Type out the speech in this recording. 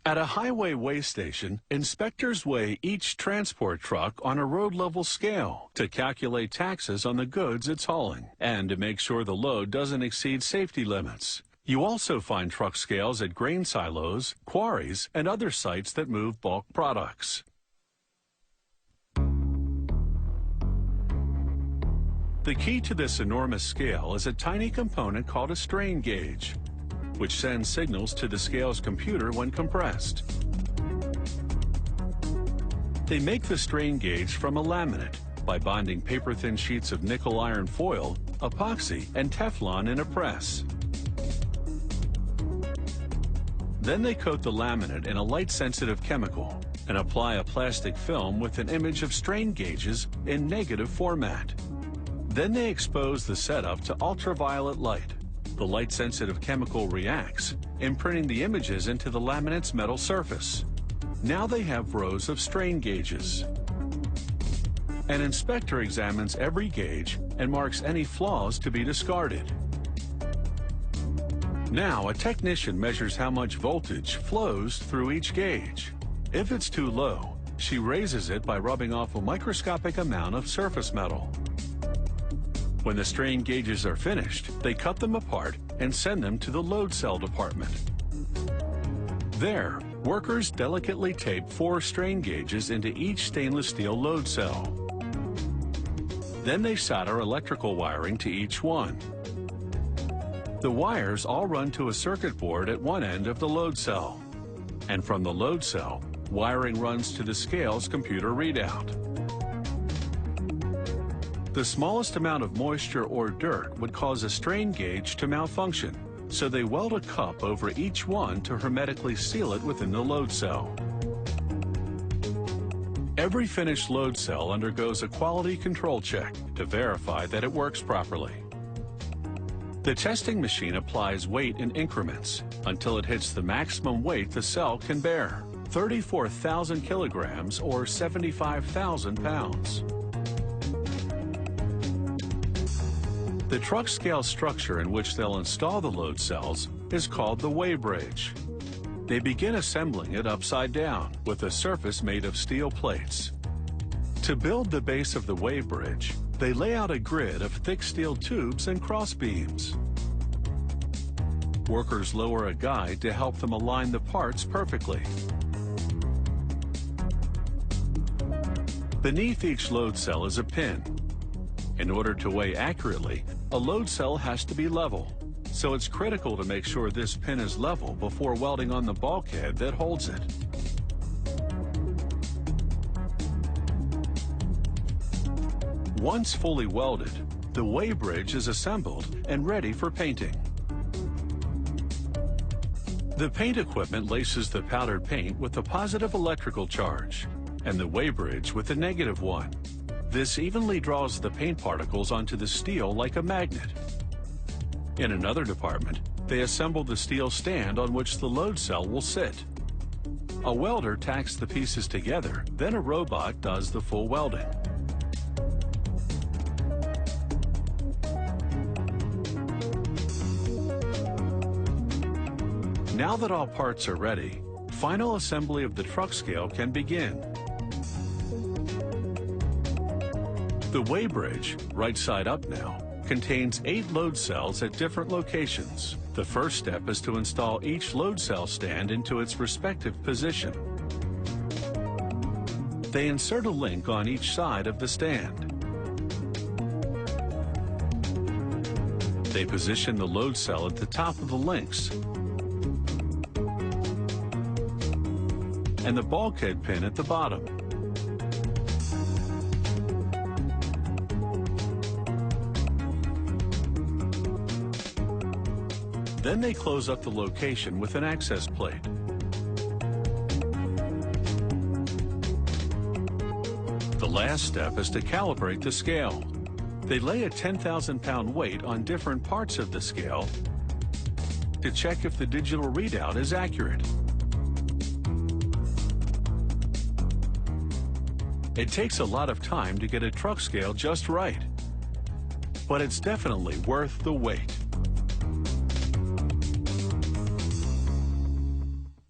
At a highway weigh station, inspectors weigh each transport truck on a road-level scale to calculate taxes on the goods it's hauling and to make sure the load doesn't exceed safety limits. You also find truck scales at grain silos, quarries, and other sites that move bulk products. The key to this enormous scale is a tiny component called a strain gauge, which sends signals to the scale's computer when compressed. They make the strain gauge from a laminate by bonding paper-thin sheets of nickel iron foil, epoxy, and Teflon in a press. Then they coat the laminate in a light-sensitive chemical and apply a plastic film with an image of strain gauges in negative format. Then they expose the setup to ultraviolet light. The light-sensitive chemical reacts, imprinting the images into the laminate's metal surface. Now they have rows of strain gauges. An inspector examines every gauge and marks any flaws to be discarded. Now a technician measures how much voltage flows through each gauge. If it's too low, she raises it by rubbing off a microscopic amount of surface metal. When the strain gauges are finished, they cut them apart and send them to the load cell department. There, workers delicately tape 4 strain gauges into each stainless steel load cell. Then they solder electrical wiring to each one. The wires all run to a circuit board at one end of the load cell. And from the load cell, wiring runs to the scale's computer readout. The smallest amount of moisture or dirt would cause a strain gauge to malfunction, so they weld a cup over each one to hermetically seal it within the load cell. Every finished load cell undergoes a quality control check to verify that it works properly. The testing machine applies weight in increments until it hits the maximum weight the cell can bear, 34,000 kilograms or 75,000 pounds. The truck scale structure in which they'll install the load cells is called the weigh bridge. They begin assembling it upside down with a surface made of steel plates. To build the base of the weigh bridge, they lay out a grid of thick steel tubes and cross beams. Workers lower a guide to help them align the parts perfectly. Beneath each load cell is a pin. In order to weigh accurately, a load cell has to be level, so it's critical to make sure this pin is level before welding on the bulkhead that holds it. Once fully welded, the weigh bridge is assembled and ready for painting. The paint equipment laces the powdered paint with a positive electrical charge and the weigh bridge with a negative one. This evenly draws the paint particles onto the steel like a magnet. In another department, they assemble the steel stand on which the load cell will sit. A welder tacks the pieces together, then a robot does the full welding. Now that all parts are ready, final assembly of the truck scale can begin. The weigh bridge, right side up now, contains 8 load cells at different locations. The first step is to install each load cell stand into its respective position. They insert a link on each side of the stand. They position the load cell at the top of the links and the bulkhead pin at the bottom. Then they close up the location with an access plate. The last step is to calibrate the scale. They lay a 10,000-pound weight on different parts of the scale to check if the digital readout is accurate. It takes a lot of time to get a truck scale just right, but it's definitely worth the wait.